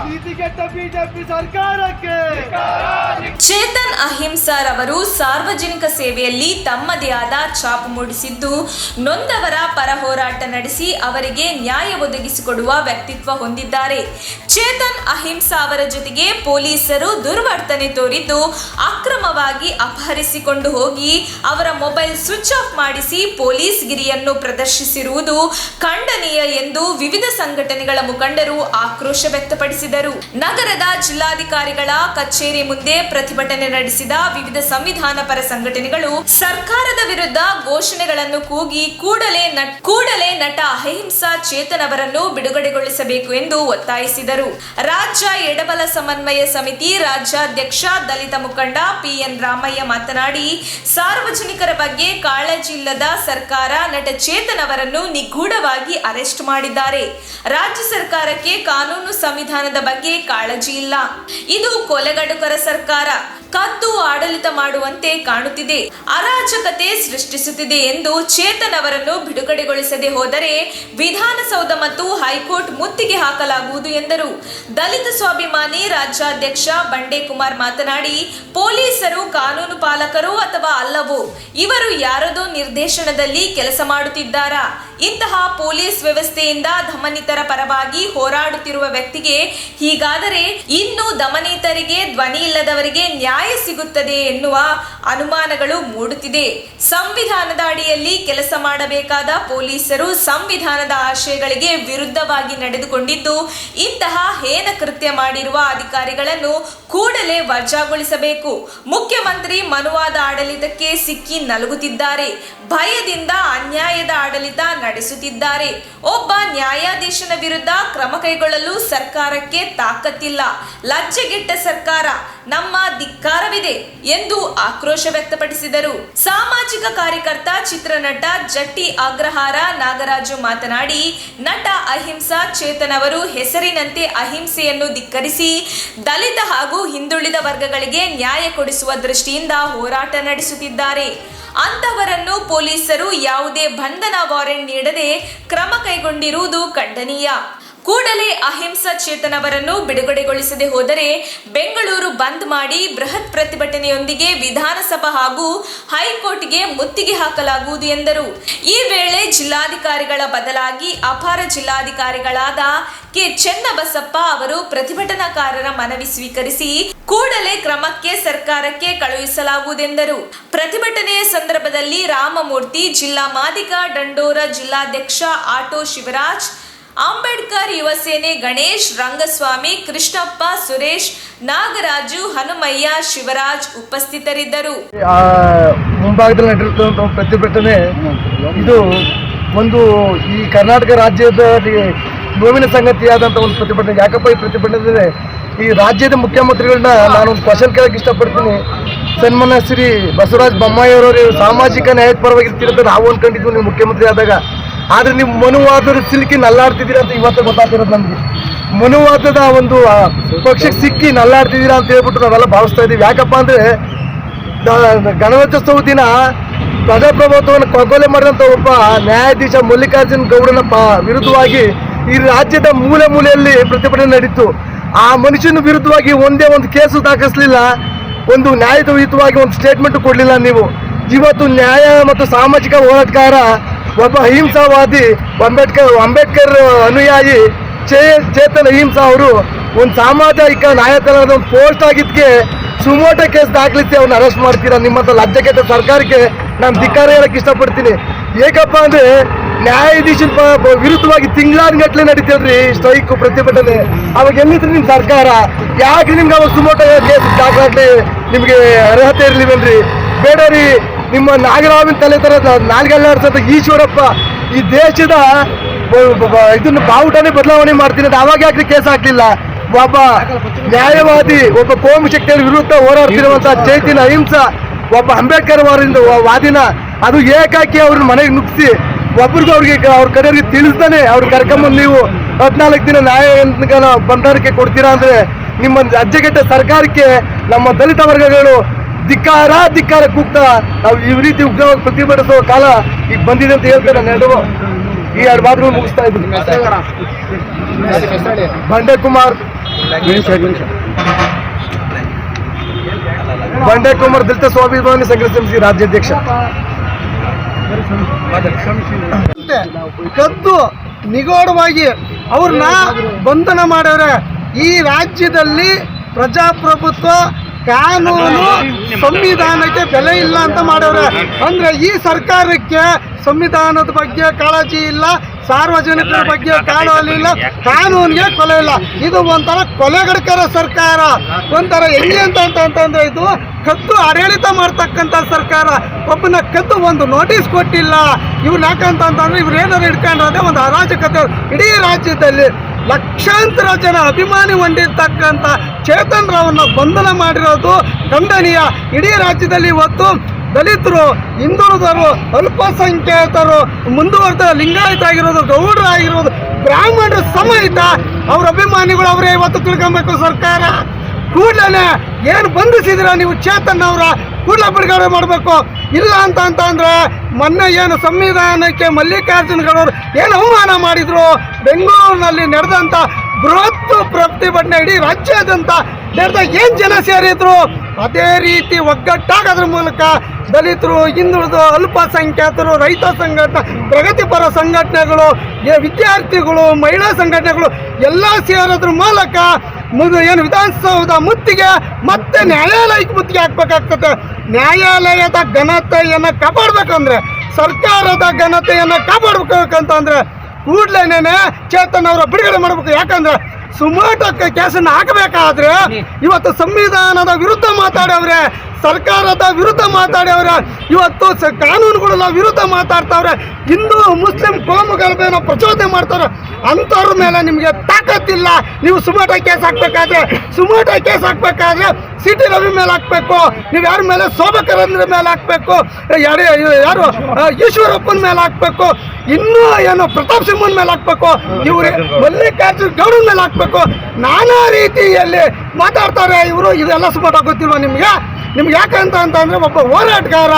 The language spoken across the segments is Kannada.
ಬಿಜೆಪಿ ಸರ್ಕಾರಕ್ಕೆ ಚೇತನ್ ಅಹಿಂಸಾರ್ ಅವರು ಸಾರ್ವಜನಿಕ ಸೇವೆಯಲ್ಲಿ ತಮ್ಮದೇ ಆದ ಛಾಪು ಮೂಡಿಸಿದ್ದು, ನೊಂದವರ ಪರ ಹೋರಾಟ ನಡೆಸಿ ಅವರಿಗೆ ನ್ಯಾಯ ಒದಗಿಸಿಕೊಡುವ ವ್ಯಕ್ತಿತ್ವ ಹೊಂದಿದ್ದಾರೆ. ಚೇತನ್ ಅಹಿಂಸಾ ಅವರ ಜೊತೆಗೆ ಪೊಲೀಸರು ದುರ್ವರ್ತನೆ ತೋರಿದ್ದು, ಅಕ್ರಮವಾಗಿ ಅಪಹರಿಸಿಕೊಂಡು ಹೋಗಿ ಅವರ ಮೊಬೈಲ್ ಸ್ವಿಚ್ ಆಫ್ ಮಾಡಿಸಿ ಪೊಲೀಸ್ ಗಿರಿಯನ್ನು ಪ್ರದರ್ಶಿಸಿರುವುದು ಖಂಡನೀಯ ಎಂದು ವಿವಿಧ ಸಂಘಟನೆಗಳ ಮುಖಂಡರು ಆಕ್ರೋಶ ವ್ಯಕ್ತಪಡಿಸಿದರು. ನಗರದ ಜಿಲ್ಲಾಧಿಕಾರಿಗಳ ಕಚೇರಿ ಮುಂದೆ ಪ್ರತಿಭಟನೆ ನಡೆಸಿದ ವಿವಿಧ ಸಂವಿಧಾನ ಪರ ಸಂಘಟನೆಗಳು ಸರ್ಕಾರದ ವಿರುದ್ಧ ಘೋಷಣೆಗಳನ್ನು ಕೂಗಿ ಕೂಡಲೇ ನಟ ಅಹಿಂಸಾ ಚೇತನ್ ಅವರನ್ನು ಬಿಡುಗಡೆಗೊಳಿಸಬೇಕು ಎಂದು ಒತ್ತಾಯಿಸಿದರು. ರಾಜ್ಯ ಎಡಬಲ ಸಮನ್ವಯ ಸಮಿತಿ ರಾಜ್ಯಾಧ್ಯಕ್ಷ ದಲಿತ ಮುಖಂಡ PN ರಾಮಯ್ಯ ಮಾತನಾಡಿ, ಸಾರ್ವಜನಿಕರ ಬಗ್ಗೆ ಕಾಳಜಿ ಇಲ್ಲದ ಸರ್ಕಾರ ನಟ ಚೇತನ್ ಅವರನ್ನು ನಿಗೂಢವಾಗಿ ಅರೆಸ್ಟ್ ಮಾಡಿದ್ದಾರೆ. ರಾಜ್ಯ ಸರ್ಕಾರಕ್ಕೆ ಕಾನೂನು ಸಂವಿಧಾನದ ಬಗ್ಗೆ ಕಾಳಜಿ ಇಲ್ಲ. ಇದು ಕೊಲೆಗಡುಕರ ಸರ್ಕಾರ, ಕದ್ದು ಆಡಳಿತ ಮಾಡುವಂತೆ ಕಾಣುತ್ತಿದೆ, ಅರಾಜಕತೆ ಸೃಷ್ಟಿಸುತ್ತಿದೆ ಎಂದು ಚೇತನ್ ಅವರನ್ನು ಬಿಡುಗಡೆಗೊಳಿಸದೆ ಹೋದರೆ ವಿಧಾನಸೌಧ ಮತ್ತು ಹೈಕೋರ್ಟ್ ಮುತ್ತಿಗೆ ಹಾಕಲಾಗುವುದು ಎಂದರು. ದಲಿತ ಸ್ವಾಭಿಮಾನಿ ರಾಜ್ಯಾಧ್ಯಕ್ಷ ಬಂಡೇಕುಮಾರ್ ಮಾತನಾಡಿ, ಪೊಲೀಸರು ಕಾನೂನು ಪಾಲಕರು ಅಥವಾ ಅಲ್ಲವೋ? ಇವರು ಯಾರದೋ ನಿರ್ದೇಶನದಲ್ಲಿ ಕೆಲಸ ಮಾಡುತ್ತಿದ್ದಾರಾ? ಇಂತಹ ಪೊಲೀಸ್ ವ್ಯವಸ್ಥೆಯಿಂದ ದಮನಿತರ ಪರವಾಗಿ ಹೋರಾಡುತ್ತಿರುವ ವ್ಯಕ್ತಿಗೆ ಹೀಗಾದರೆ ಇನ್ನು ದಮನಿತರಿಗೆ ಧ್ವನಿ ಇಲ್ಲದವರಿಗೆ ನ್ಯಾಯ ಸಿಗುತ್ತದೆ ಎನ್ನುವ ಅನುಮಾನಗಳು ಮೂಡುತ್ತಿದೆ. ಸಂವಿಧಾನದ ಅಡಿಯಲ್ಲಿ ಕೆಲಸ ಮಾಡಬೇಕಾದ ಪೊಲೀಸರು ಸಂವಿಧಾನದ ಆಶಯಗಳಿಗೆ ವಿರುದ್ಧವಾಗಿ ನಡೆದುಕೊಂಡಿದ್ದು, ಇಂತಹ ಹೇನ ಕೃತ್ಯ ಮಾಡಿರುವ ಅಧಿಕಾರಿಗಳನ್ನು ಕೂಡಲೇ ವಜಾಗೊಳಿಸಬೇಕು. ಮುಖ್ಯಮಂತ್ರಿ ಮನುವಾದ ಆಡಳಿತಕ್ಕೆ ಸಿಕ್ಕಿ ನಲುಗುತ್ತಿದ್ದಾರೆ. ಭಯದಿಂದ ಅನ್ಯಾಯದ ಆಡಳಿತ ನಡೆಸುತ್ತಿದ್ದಾರೆ. ಒಬ್ಬ ನ್ಯಾಯಾಧೀಶನ ವಿರುದ್ಧ ಕ್ರಮ ಕೈಗೊಳ್ಳಲು ಸರ್ಕಾರಕ್ಕೆ ತಾಕತ್ತಿಲ್ಲ. ಲಜ್ಜೆಗೆಟ್ಟ ಸರ್ಕಾರ, ನಮ್ಮ ಧಿಕ್ಕಾರವಿದೆ ಎಂದು ಆಕ್ರೋಶ ವ್ಯಕ್ತಪಡಿಸಿದರು. ಸಾಮಾಜಿಕ ಕಾರ್ಯಕರ್ತ ಚಿತ್ರನಟ ಜಟ್ಟಿ ಅಗ್ರಹಾರ ನಾಗರಾಜು ಮಾತನಾಡಿ, ನಟ ಅಹಿಂಸಾ ಚೇತನ್ ಅವರು ಹೆಸರಿನಂತೆ ಅಹಿಂಸೆಯನ್ನು ಧಿಕ್ಕರಿಸಿ ದಲಿತ ಹಾಗೂ ಹಿಂದುಳಿದ ವರ್ಗಗಳಿಗೆ ನ್ಯಾಯ ಕೊಡಿಸುವ ದೃಷ್ಟಿಯಿಂದ ಹೋರಾಟ ನಡೆಸುತ್ತಿದ್ದಾರೆ. ಅಂತವರನ್ನು ಪೊಲೀಸರು ಯಾವುದೇ ಬಂಧನ ವಾರೆಂಟ್ ನೀಡದೆ ಕ್ರಮ ಕೈಗೊಂಡಿರುವುದು ಖಂಡನೀಯ. ಕೂಡಲೇ ಅಹಿಂಸಾ ಚೇತನ್ ಅವರನ್ನು ಬಿಡುಗಡೆಗೊಳಿಸದೆ ಹೋದರೆ ಬೆಂಗಳೂರು ಬಂದ್ ಮಾಡಿ ಬೃಹತ್ ಪ್ರತಿಭಟನೆಯೊಂದಿಗೆ ವಿಧಾನಸಭಾ ಹಾಗೂ ಹೈಕೋರ್ಟ್ಗೆ ಮುತ್ತಿಗೆ ಹಾಕಲಾಗುವುದು ಎಂದರು. ಈ ವೇಳೆ ಜಿಲ್ಲಾಧಿಕಾರಿಗಳ ಬದಲಾಗಿ ಅಪರ ಜಿಲ್ಲಾಧಿಕಾರಿಗಳಾದ ಕೆ ಚೆನ್ನಬಸಪ್ಪ ಅವರು ಪ್ರತಿಭಟನಾಕಾರರ ಮನವಿ ಸ್ವೀಕರಿಸಿ ಕೂಡಲೇ ಕ್ರಮಕ್ಕೆ ಸರ್ಕಾರಕ್ಕೆ ಕಳುಹಿಸಲಾಗುವುದೆಂದರು. ಪ್ರತಿಭಟನೆಯ ಸಂದರ್ಭದಲ್ಲಿ ರಾಮಮೂರ್ತಿ, ಜಿಲ್ಲಾ ಮಾದಿಗ ದಂಡೋರ ಜಿಲ್ಲಾಧ್ಯಕ್ಷ ಆಟೋ ಶಿವರಾಜ್, ಅಂಬೇಡ್ಕರ್ ಯುವ ಸೇನೆ ಗಣೇಶ್, ರಂಗಸ್ವಾಮಿ, ಕೃಷ್ಣಪ್ಪ, ಸುರೇಶ್, ನಾಗರಾಜು, ಹನುಮಯ್ಯ, ಶಿವರಾಜ್ ಉಪಸ್ಥಿತರಿದ್ದರು. ಮುಂಭಾಗದಲ್ಲಿ ನಡೆದಿರುವಂತಹ ಪ್ರತಿಭಟನೆ ಇದು ಒಂದು ಈ ಕರ್ನಾಟಕ ರಾಜ್ಯದಲ್ಲಿ ನೋವಿನ ಸಂಗತಿಯಾದಂಥ ಒಂದು ಪ್ರತಿಭಟನೆ. ಯಾಕಪ್ಪ ಈ ಪ್ರತಿಭಟನೆ? ಈ ರಾಜ್ಯದ ಮುಖ್ಯಮಂತ್ರಿಗಳನ್ನ ನಾನೊಂದು ಕ್ವಶನ್ ಕೇಳಕ್ಕೆ ಇಷ್ಟಪಡ್ತೀನಿ. ಸನ್ಮಾನ್ಯ ಶ್ರೀ ಬಸವರಾಜ ಬೊಮ್ಮಾಯಿ ಅವರು ಸಾಮಾಜಿಕ ನ್ಯಾಯದ ಪರವಾಗಿರ್ತಿರೋದು ನಾವು ಅನ್ಕೊಂಡಿದ್ವಿ ನೀವು ಮುಖ್ಯಮಂತ್ರಿ ಆದಾಗ. ಆದರೆ ನೀವು ಮನುವಾದದ ಸಿಲುಕಿ ನಲ್ಲಾಡ್ತಿದ್ದೀರಾ ಅಂತ ಇವತ್ತು ಗೊತ್ತಾಗ್ತಿರೋದು ನಮಗೆ. ಮನುವಾದದ ಒಂದು ಪಕ್ಷಕ್ಕೆ ಸಿಕ್ಕಿ ನಲ್ಲಾಡ್ತಿದ್ದೀರಾ ಅಂತ ಹೇಳ್ಬಿಟ್ಟು ನಾವೆಲ್ಲ ಭಾವಿಸ್ತಾ ಇದ್ದೀವಿ. ಯಾಕಪ್ಪ ಅಂದರೆ ಗಣರಾಜ್ಯೋತ್ಸವ ದಿನ ಪ್ರಜಾಪ್ರಭುತ್ವವನ್ನು ಕೊಗೊಲೆ ಮಾಡಿದಂಥ ಒಬ್ಬ ನ್ಯಾಯಾಧೀಶ ಮಲ್ಲಿಕಾರ್ಜುನ್ ಗೌಡನ ವಿರುದ್ಧವಾಗಿ ಈ ರಾಜ್ಯದ ಮೂಲೆ ಮೂಲೆಯಲ್ಲಿ ಪ್ರತಿಭಟನೆ ನಡೀತು. ಆ ಮನುಷ್ಯನ ವಿರುದ್ಧವಾಗಿ ಒಂದೇ ಒಂದು ಕೇಸು ದಾಖಲಿಸಲಿಲ್ಲ, ಒಂದು ನ್ಯಾಯಯುತವಾಗಿ ಒಂದು ಸ್ಟೇಟ್ಮೆಂಟ್ ಕೊಡಲಿಲ್ಲ ನೀವು. ಇವತ್ತು ನ್ಯಾಯ ಮತ್ತು ಸಾಮಾಜಿಕ ಹೋರಾಟಗಾರ ಒಬ್ಬ ಅಹಿಂಸಾವಾದಿ ಅಂಬೇಡ್ಕರ್ ಅನುಯಾಯಿ ಚೇತನ್ ಅಹಿಂಸಾ ಅವರು ಒಂದು ಸಾಮಾಜಿಕ ನ್ಯಾಯತನದ ಒಂದು ಪೋಸ್ಟ್ ಆಗಿದ್ದಕ್ಕೆ ಸುಮೋಟೋ ಕೇಸ್ ದಾಖಲಿಸಿ ಅವ್ರನ್ನ ಅರೆಸ್ಟ್ ಮಾಡ್ತೀರಾ? ನಿಮ್ಮಂಥ ಲಜ್ಜೆಗೆಟ್ಟ ಸರ್ಕಾರಕ್ಕೆ ನಾನು ಧಿಕ್ಕಾರ ಹೇಳಕ್ಕೆ ಇಷ್ಟಪಡ್ತೀನಿ. ಏಕಪ್ಪ ಅಂದರೆ ನ್ಯಾಯಾಧೀಶರ ವಿರುದ್ಧವಾಗಿ ತಿಂಗಳಾನ್ಗಟ್ಲೆ ನಡೀತದ್ರಿ ಸ್ಟ್ರೈಕ್ ಪ್ರತಿಭಟನೆ. ಅವಾಗ ಎಲ್ಲಿದ್ರಿ ನಿಮ್ಮ ಸರ್ಕಾರ? ಯಾಕೆ ನಿಮ್ಗೆ ಅವಾಗ ಸುಮೋಟೋ ಕೇಸ್ ದಾಖಲಾಗಲಿ ನಿಮಗೆ ಅರ್ಹತೆ ಇರಲಿವೇನ್ರಿ? ಬೇಡ ರೀ, ನಿಮ್ಮ ನಾಗರಾವಿನ ತಲೆ ಥರ ನಾಲ್ಗೆಲ್ಲಾಡ್ಸಂತ ಈಶ್ವರಪ್ಪ ಈ ದೇಶದ ಇದನ್ನು ಬಾವುಟನೇ ಬದಲಾವಣೆ ಮಾಡ್ತೀನಿ ಅಂತ ಅವಾಗ ಯಾಕೆ ಕೇಸ್ ಹಾಕಲಿಲ್ಲ? ಒಬ್ಬ ನ್ಯಾಯವಾದಿ, ಒಬ್ಬ ಕೋಮು ಶಕ್ತಿಯ ವಿರುದ್ಧ ಹೋರಾಡ್ತಿರುವಂಥ ಚೇತನ್ ಅಹಿಂಸಾ ಒಬ್ಬ ಅಂಬೇಡ್ಕರ್ ವಾದಿನ ಅದು ಏಕಾಕಿ ಅವ್ರನ್ನ ಮನೆಗೆ ನುಗ್ಗಿಸಿ ಒಬ್ರಿಗೂ ಅವ್ರ ಕಡೆಯವ್ರಿಗೆ ತಿಳಿಸ್ತಾನೆ ಅವ್ರು ಕರ್ಕೊಂಬಂದು ನೀವು 14 ದಿನ ನ್ಯಾಯ ಬಂಧನಕ್ಕೆ ಕೊಡ್ತೀರಾ ಅಂದರೆ ನಿಮ್ಮ ಅಜ್ಜೆಗೆಟ್ಟ ಸರ್ಕಾರಕ್ಕೆ ನಮ್ಮ ದಲಿತ ವರ್ಗಗಳು ಧಿಕ್ಕಾರ ಕೂಗ್ತಾ ನಾವು ಈ ರೀತಿ ಉಗ್ರವಾಗಿ ಪ್ರತಿಭಟಿಸುವ ಕಾಲ ಈಗ ಬಂದಿದೆ ಅಂತ ಹೇಳ್ತಾರೆ. ಈ 2 ಮಾತುಗಳು ಮುಗಿಸ್ತಾ ಇದ್ದೀನಿ. ಬಂಡೆಕುಮಾರ್ ದಲಿತ ಸ್ವಾಭಿಮಾನಿ ಸಂಘ ಸಮಿತಿ ರಾಜ್ಯಾಧ್ಯಕ್ಷ. ಕದ್ದು ನಿಗೂಢವಾಗಿ ಅವ್ರನ್ನ ಬಂಧನ ಮಾಡವ್ರೆ. ಈ ರಾಜ್ಯದಲ್ಲಿ ಪ್ರಜಾಪ್ರಭುತ್ವ, ಕಾನೂನು, ಸಂವಿಧಾನಕ್ಕೆ ಬೆಲೆ ಇಲ್ಲ ಅಂತ ಮಾಡವ್ರೆ. ಅಂದ್ರೆ ಈ ಸರ್ಕಾರಕ್ಕೆ ಸಂವಿಧಾನದ ಬಗ್ಗೆ ಕಾಳಜಿ ಇಲ್ಲ, ಸಾರ್ವಜನಿಕರ ಬಗ್ಗೆ ಕಾಳಜಿ ಇಲ್ಲ, ಕಾನೂನಿಗೆ ಕೊಲೆ ಇಲ್ಲ. ಇದು ಒಂಥರ ಕೊಲೆಗಡಕರ ಸರ್ಕಾರ. ಒಂಥರ ಹೆಂಗೆ ಅಂತಂದ್ರೆ ಇದು ಕದ್ದು ಆಡಳಿತ ಮಾಡ್ತಕ್ಕಂಥ ಸರ್ಕಾರ. ಒಬ್ಬನ ಕದ್ದು ಒಂದು ನೋಟಿಸ್ ಕೊಟ್ಟಿಲ್ಲ. ಇವ್ರು ಯಾಕಂತಂದ್ರೆ ಇವ್ರು ಏನಾರು ಹಿಡ್ಕೊಂಡ್ರೆ ಒಂದು ಅರಾಜಕತೆ. ಇಡೀ ರಾಜ್ಯದಲ್ಲಿ ಲಕ್ಷಾಂತರ ಜನ ಅಭಿಮಾನಿ ಹೊಂದಿರ್ತಕ್ಕಂಥ ಚೇತನ್ ರಾವ್ನ ಬಂಧನ ಮಾಡಿರೋದು ಖಂಡನೀಯ. ಇಡೀ ರಾಜ್ಯದಲ್ಲಿ ಇವತ್ತು ದಲಿತರು, ಹಿಂದುಳಿದವರು, ಅಲ್ಪಸಂಖ್ಯಾತರು, ಮುಂದುವರೆದ ಲಿಂಗಾಯತ ಆಗಿರೋದು, ಗೌಡರು ಆಗಿರೋದು, ಬ್ರಾಹ್ಮಣರು ಸಮೇತ ಅವ್ರ ಅಭಿಮಾನಿಗಳು ಅವರೇ ಇವತ್ತು ತಿಳ್ಕೊಬೇಕು. ಸರ್ಕಾರ ಕೂಡಲೇ ಏನು ಬಂಧಿಸಿದಿರ ನೀವು ಚೇತನ್ ಅವರ ಕೂಡಲೇ ಬಿಡುಗಡೆ ಮಾಡಬೇಕು. ಇಲ್ಲ ಅಂತಂದ್ರೆ ಮೊನ್ನೆ ಏನು ಸಂವಿಧಾನಕ್ಕೆ ಮಲ್ಲಿಕಾರ್ಜುನಗೌಡರು ಏನು ಅವಮಾನ ಮಾಡಿದ್ರು, ಬೆಂಗಳೂರಿನಲ್ಲಿ ನಡೆದಂಥ ಬೃಹತ್ ಪ್ರತಿಭಟನೆ ಇಡೀ ರಾಜ್ಯಾದ್ಯಂತ ನಡೆದಾಗ ಏನು ಜನ ಸೇರಿದ್ರು, ಅದೇ ರೀತಿ ಒಗ್ಗಟ್ಟಾಗೋದ್ರ ಮೂಲಕ ದಲಿತರು, ಹಿಂದುಳಿದು, ಅಲ್ಪಸಂಖ್ಯಾತರು, ರೈತ ಸಂಘಟನೆ, ಪ್ರಗತಿಪರ ಸಂಘಟನೆಗಳು, ವಿದ್ಯಾರ್ಥಿಗಳು, ಮಹಿಳಾ ಸಂಘಟನೆಗಳು ಎಲ್ಲ ಸೇರೋದ್ರ ಮೂಲಕ ಏನು ವಿಧಾನಸೌಧ ಮುತ್ತಿಗೆ ಮತ್ತೆ ನ್ಯಾಯಾಲಯಕ್ಕೆ ಮುತ್ತಿಗೆ ಹಾಕ್ಬೇಕಾಗ್ತದೆ. ನ್ಯಾಯಾಲಯದ ಘನತೆಯನ್ನು ಕಾಪಾಡಬೇಕಂದ್ರೆ, ಸರ್ಕಾರದ ಘನತೆಯನ್ನು ಕಾಪಾಡಬೇಕಂತಂದ್ರೆ ಕೂಡಲೇನೆ ಚೇತನ್ ಅವರ ಬಿಡುಗಡೆ ಮಾಡಬೇಕು. ಯಾಕಂದ್ರೆ ಸುಮೋಟೋ ಕೇಸನ್ನು ಹಾಕಬೇಕಾದ್ರೆ ಇವತ್ತು ಸಂವಿಧಾನದ ವಿರುದ್ಧ ಮಾತಾಡವ್ರೆ, ಸರ್ಕಾರದ ವಿರುದ್ಧ ಮಾತಾಡವ್ರೆ, ಇವತ್ತು ಕಾನೂನುಗಳ ವಿರುದ್ಧ ಮಾತಾಡ್ತಾವ್ರೆ, ಹಿಂದೂ ಮುಸ್ಲಿಂ ಕೋಮುಗಲಭೆಯನ್ನು ಪ್ರಚೋದನೆ ಮಾಡ್ತಾರೆ. ಅಂಥವ್ರ ಮೇಲೆ ನಿಮಗೆ ತಾಕತ್ತಿಲ್ಲ. ನೀವು ಸುಮೋಟೋ ಕೇಸ್ ಹಾಕ್ಬೇಕಾದ್ರೆ ಸಿಟಿ ರವಿ ಮೇಲೆ ಹಾಕ್ಬೇಕು, ನೀವು ಯಾರ ಮೇಲೆ ಶೋಭಕರಂದ್ರ ಮೇಲೆ ಹಾಕ್ಬೇಕು, ಯಾರು ಈಶ್ವರಪ್ಪನ ಮೇಲೆ ಹಾಕ್ಬೇಕು, ಇನ್ನೂ ಏನು ಪ್ರತಾಪ್ ಸಿಂಹನ್ ಮೇಲೆ ಹಾಕ್ಬೇಕು, ಇವ್ರು ಮಲ್ಲಿಕಾರ್ಜುನ ಗೌಡನ ಮೇಲೆ ಹಾಕ್ಬೇಕು. ನಾನಾ ರೀತಿಯಲ್ಲಿ ಮಾತಾಡ್ತಾರೆ ಇವರು. ಇದೆಲ್ಲ ಸುಮೋಟೋ ಗೊತ್ತಿಲ್ವಾ ನಿಮ್ಗೆ? ಯಾಕಂತಂದ್ರೆ ಒಬ್ಬ ಹೋರಾಟಗಾರ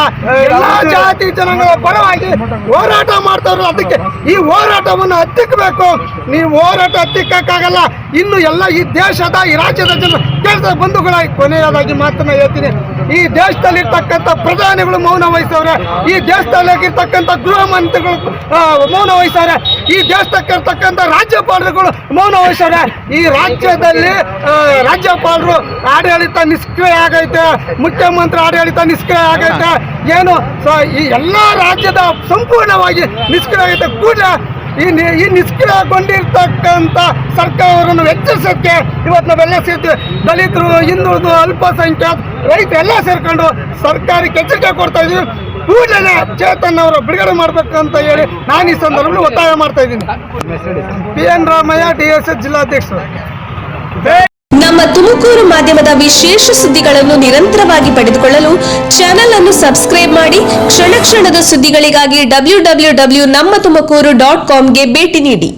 ಎಲ್ಲಾ ಜಾತಿ ಜನಾಂಗದ ಪರವಾಗಿ ಹೋರಾಟ ಮಾಡ್ತಾರ. ಅದಕ್ಕೆ ಈ ಹೋರಾಟವನ್ನು ಹತ್ತಿಕ್ಕಬೇಕು. ನೀವು ಹೋರಾಟ ಹತ್ತಿಕ್ಕಾಗಲ್ಲ. ಇನ್ನು ಎಲ್ಲ ಈ ದೇಶದ, ಈ ರಾಜ್ಯದ ಜನ ಕೇಳಿದ ಬಂಧುಗಳಾಗಿ ಕೊನೆಯದಾಗಿ ಮಾತನ್ನ ಹೇಳ್ತೀನಿ. ಈ ದೇಶದಲ್ಲಿರ್ತಕ್ಕಂಥ ಪ್ರಧಾನಿಗಳು ಮೌನ ವಹಿಸವ್ರೆ, ಈ ದೇಶದಲ್ಲಿರ್ತಕ್ಕಂಥ ಗೃಹ ಮಂತ್ರಿಗಳು ಮೌನ ವಹಿಸವ್ರೆ, ಈ ದೇಶದಲ್ಲಿರ್ತಕ್ಕಂಥ ರಾಜ್ಯಪಾಲರುಗಳು ಮೌನ ವಹಿಸವ್ರೆ. ಈ ರಾಜ್ಯದಲ್ಲಿ ರಾಜ್ಯಪಾಲರು ಆಡಳಿತ ನಿಷ್ಕ್ರಿಯ ಆಗೈತೆ, ಮುಖ್ಯಮಂತ್ರಿ ಆಡಳಿತ ನಿಷ್ಕ್ರಿಯ ಆಗೈತೆ, ಏನು ಈ ಎಲ್ಲ ರಾಜ್ಯದ ಸಂಪೂರ್ಣವಾಗಿ ನಿಷ್ಕ್ರಿಯ ಆಗೈತೆ. ಕೂಡಲೇ ಈ ನಿಷ್ಕ್ರಿಯಗೊಂಡಿರ್ತಕ್ಕಂಥ ಸರ್ಕಾರವನ್ನು ಎಚ್ಚರಿಸೋಕ್ಕೆ ಇವತ್ತು ನಾವೆಲ್ಲ ಸೇರ್ತೀವಿ. ದಲಿತರು, ಹಿಂದುಳಿದು, ಅಲ್ಪಸಂಖ್ಯಾತ, ರೈತ ಎಲ್ಲ ಸೇರ್ಕೊಂಡು ಸರ್ಕಾರಕ್ಕೆ ಎಚ್ಚರಿಕೆ ಕೊಡ್ತಾ ಇದ್ದೀವಿ. ಕೂಡಲೇ ಚೇತನ್ ಅವರು ಬಿಡುಗಡೆ ಮಾಡಬೇಕಂತ ಹೇಳಿ ನಾನು ಈ ಸಂದರ್ಭದಲ್ಲಿ ಒತ್ತಾಯ ಮಾಡ್ತಾ ಇದ್ದೀನಿ. PN Ramaiah, DSS ಜಿಲ್ಲಾಧ್ಯಕ್ಷರು. ನಮ್ಮ ತುಮಕೂರು ಮಾಧ್ಯಮದ ವಿಶೇಷ ಸುದ್ದಿಗಳನ್ನು ನಿರಂತರವಾಗಿ ಪಡೆದುಕೊಳ್ಳಲು ಚಾನೆಲ್ ಅನ್ನು ಸಬ್ಸ್ಕ್ರೈಬ್ ಮಾಡಿ. ಕ್ಷಣ ಕ್ಷಣದ ಸುದ್ದಿಗಳಿಗಾಗಿ www.nammathumakuru.com ಗೆ ಭೇಟಿ ನೀಡಿ.